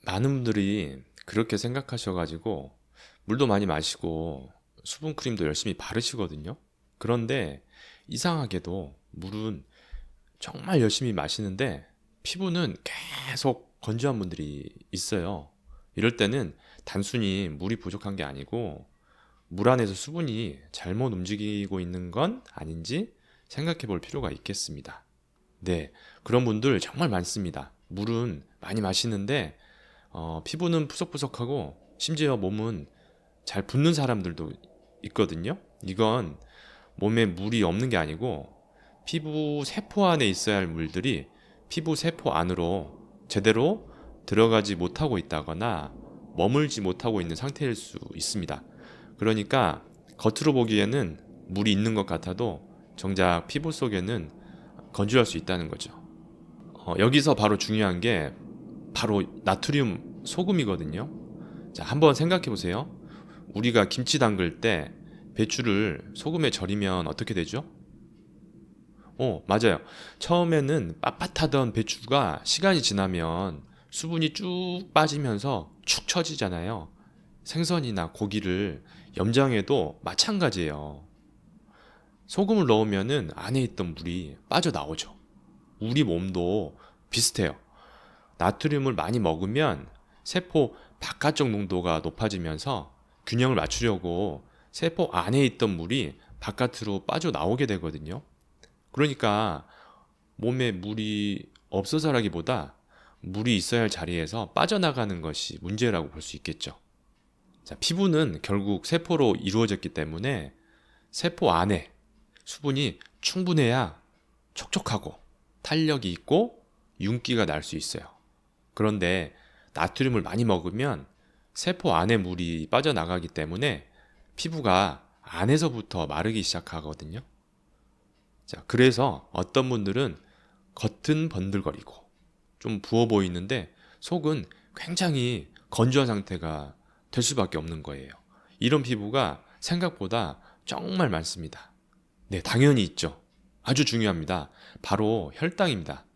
많은 분들이 그렇게 생각하셔가지고 물도 많이 마시고 수분크림도 열심히 바르시거든요. 그런데 이상하게도 물은 정말 열심히 마시는데 피부는 계속 건조한 분들이 있어요. 이럴 때는 단순히 물이 부족한 게 아니고 물 안에서 수분이 잘못 움직이고 있는 건 아닌지 생각해 볼 필요가 있겠습니다. 네, 그런 분들 정말 많습니다. 물은 많이 마시는데 피부는 푸석푸석하고 심지어 몸은 잘 붓는 사람들도 있거든요. 이건 몸에 물이 없는 게 아니고 피부 세포 안에 있어야 할 물들이 피부 세포 안으로 제대로 들어가지 못하고 있다거나 머물지 못하고 있는 상태일 수 있습니다. 그러니까 겉으로 보기에는 물이 있는 것 같아도 정작 피부 속에는 건조할 수 있다는 거죠. 여기서 바로 중요한 게 바로 나트륨 소금이거든요. 자, 한번 생각해 보세요. 우리가 김치 담글 때 배추를 소금에 절이면 어떻게 되죠? 맞아요. 처음에는 빳빳하던 배추가 시간이 지나면 수분이 쭉 빠지면서 축 처지잖아요. 생선이나 고기를 염장해도 마찬가지예요. 소금을 넣으면은 안에 있던 물이 빠져나오죠. 우리 몸도 비슷해요. 나트륨을 많이 먹으면 세포 바깥쪽 농도가 높아지면서 균형을 맞추려고 세포 안에 있던 물이 바깥으로 빠져나오게 되거든요. 그러니까 몸에 물이 없어서라기보다 물이 있어야 할 자리에서 빠져나가는 것이 문제라고 볼 수 있겠죠. 자, 피부는 결국 세포로 이루어졌기 때문에 세포 안에 수분이 충분해야 촉촉하고 탄력이 있고 윤기가 날 수 있어요. 그런데 나트륨을 많이 먹으면 세포 안에 물이 빠져나가기 때문에 피부가 안에서부터 마르기 시작하거든요. 자, 그래서 어떤 분들은 겉은 번들거리고 좀 부어 보이는데 속은 굉장히 건조한 상태가 될 수밖에 없는 거예요. 이런 피부가 생각보다 정말 많습니다. 네, 당연히 있죠. 아주 중요합니다. 바로 혈당입니다.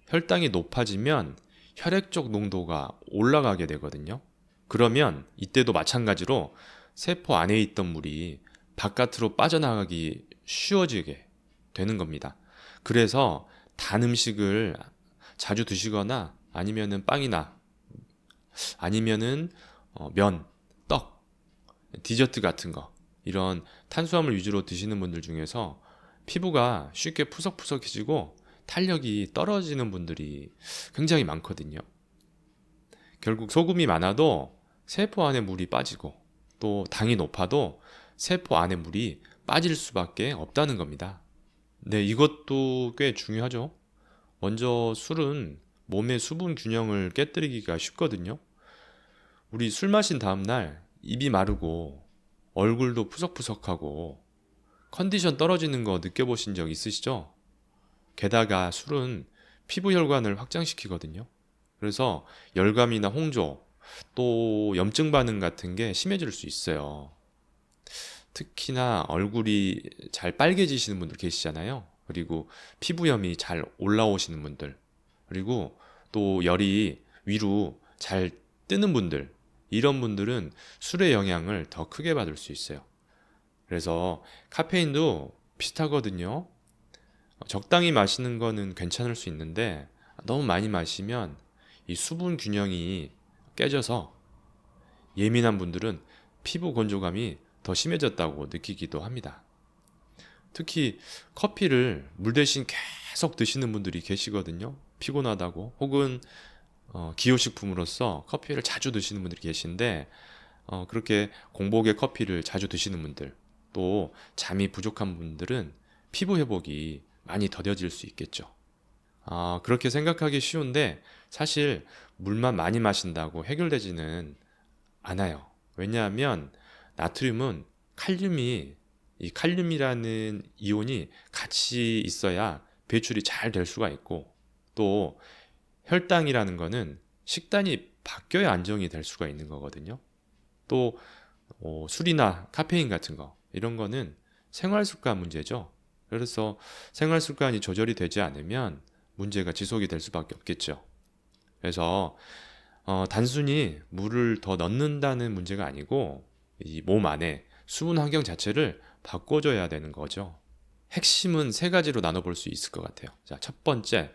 혈당이 높아지면 혈액적 농도가 올라가게 되거든요. 그러면 이때도 마찬가지로 세포 안에 있던 물이 바깥으로 빠져나가기 쉬워지게 되는 겁니다. 그래서 단 음식을 자주 드시거나 아니면은 빵이나 아니면은 면, 떡, 디저트 같은 거 이런 탄수화물 위주로 드시는 분들 중에서 피부가 쉽게 푸석푸석해지고 탄력이 떨어지는 분들이 굉장히 많거든요. 결국 소금이 많아도 세포 안에 물이 빠지고 또 당이 높아도 세포 안에 물이 빠질 수밖에 없다는 겁니다. 네, 이것도 꽤 중요하죠. 먼저 술은 몸의 수분 균형을 깨뜨리기가 쉽거든요. 우리 술 마신 다음날 입이 마르고 얼굴도 푸석푸석하고 컨디션 떨어지는 거 느껴보신 적 있으시죠? 게다가 술은 피부 혈관을 확장시키거든요. 그래서 열감이나 홍조, 또 염증 반응 같은 게 심해질 수 있어요. 특히나 얼굴이 잘 빨개지시는 분들 계시잖아요. 그리고 피부염이 잘 올라오시는 분들, 그리고 또 열이 위로 잘 뜨는 분들, 이런 분들은 술의 영향을 더 크게 받을 수 있어요. 그래서 카페인도 비슷하거든요. 적당히 마시는 거는 괜찮을 수 있는데 너무 많이 마시면 이 수분 균형이 깨져서 예민한 분들은 피부 건조감이 더 심해졌다고 느끼기도 합니다. 특히 커피를 물 대신 계속 드시는 분들이 계시거든요. 피곤하다고 혹은 기호식품으로서 커피를 자주 드시는 분들이 계신데 그렇게 공복에 커피를 자주 드시는 분들 또 잠이 부족한 분들은 피부 회복이 많이 더뎌질 수 있겠죠. 그렇게 생각하기 쉬운데 사실 물만 많이 마신다고 해결되지는 않아요. 왜냐하면 나트륨은 이 칼륨이라는 이온이 같이 있어야 배출이 잘 될 수가 있고 또 혈당이라는 거는 식단이 바뀌어야 안정이 될 수가 있는 거거든요. 또 술이나 카페인 같은 거 이런 거는 생활 습관 문제죠. 그래서 생활 습관이 조절이 되지 않으면 문제가 지속이 될 수밖에 없겠죠. 그래서 단순히 물을 더 넣는다는 문제가 아니고 이 몸 안에 수분 환경 자체를 바꿔줘야 되는 거죠. 핵심은 세 가지로 나눠볼 수 있을 것 같아요. 자, 첫 번째,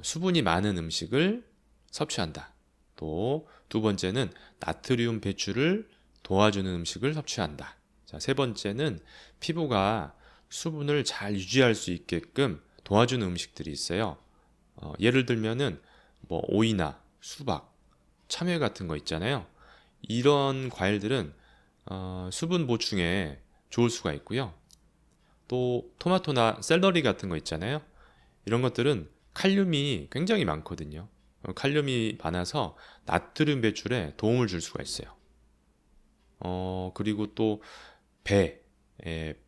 수분이 많은 음식을 섭취한다. 또 두 번째는 나트륨 배출을 도와주는 음식을 섭취한다. 자, 세 번째는 피부가 수분을 잘 유지할 수 있게끔 도와주는 음식들이 있어요. 예를 들면은 뭐 오이나 수박, 참외 같은 거 있잖아요. 이런 과일들은 수분 보충에 좋을 수가 있고요. 또 토마토나 샐러리 같은 거 있잖아요. 이런 것들은 칼륨이 굉장히 많거든요. 칼륨이 많아서 나트륨 배출에 도움을 줄 수가 있어요. 그리고 또 배,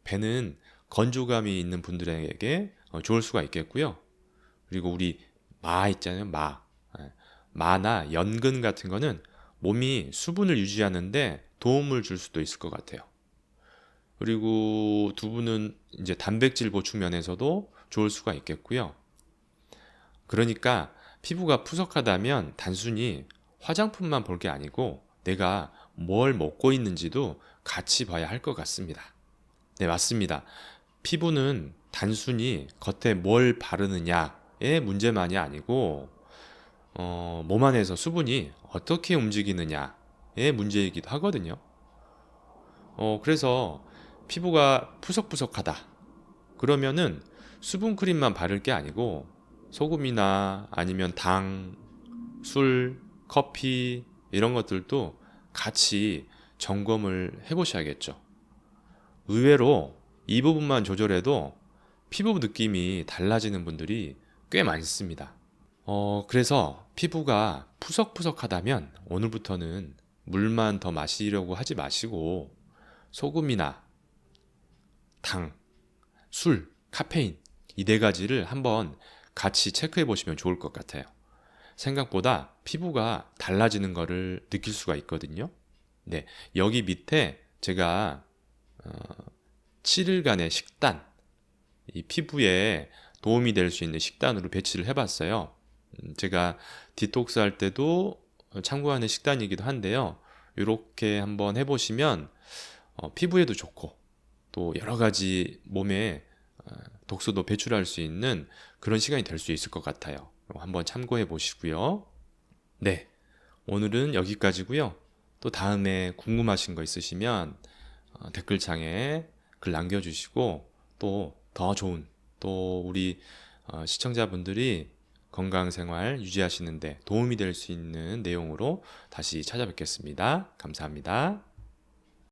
배는 건조감이 있는 분들에게 좋을 수가 있겠고요. 그리고 우리 마 있잖아요, 마. 마나 연근 같은 거는 몸이 수분을 유지하는데 도움을 줄 수도 있을 것 같아요. 그리고 두부는 이제 단백질 보충 면에서도 좋을 수가 있겠고요. 그러니까 피부가 푸석하다면 단순히 화장품만 볼 게 아니고 내가 뭘 먹고 있는지도 같이 봐야 할 것 같습니다. 네, 맞습니다. 피부는 단순히 겉에 뭘 바르느냐의 문제만이 아니고 몸 안에서 수분이 어떻게 움직이느냐의 문제이기도 하거든요. 그래서 피부가 푸석푸석하다. 그러면은 수분 크림만 바를 게 아니고 소금이나 아니면 당, 술, 커피 이런 것들도 같이 점검을 해보셔야겠죠. 의외로 이 부분만 조절해도 피부 느낌이 달라지는 분들이 꽤 많습니다. 그래서 피부가 푸석푸석하다면 오늘부터는 물만 더 마시려고 하지 마시고 소금이나 당, 술, 카페인 이 네 가지를 한번 같이 체크해 보시면 좋을 것 같아요. 생각보다 피부가 달라지는 거를 느낄 수가 있거든요. 네, 여기 밑에 제가 7일간의 식단, 이 피부에 도움이 될 수 있는 식단으로 배치를 해봤어요. 제가 디톡스 할 때도 참고하는 식단이기도 한데요. 이렇게 한번 해보시면 피부에도 좋고 또 여러 가지 몸에 독소도 배출할 수 있는 그런 시간이 될 수 있을 것 같아요. 한번 참고해 보시고요. 네, 오늘은 여기까지고요. 또 다음에 궁금하신 거 있으시면 댓글창에 글 남겨주시고 또 더 좋은 또 우리 시청자분들이 건강생활 유지하시는데 도움이 될 수 있는 내용으로 다시 찾아뵙겠습니다. 감사합니다.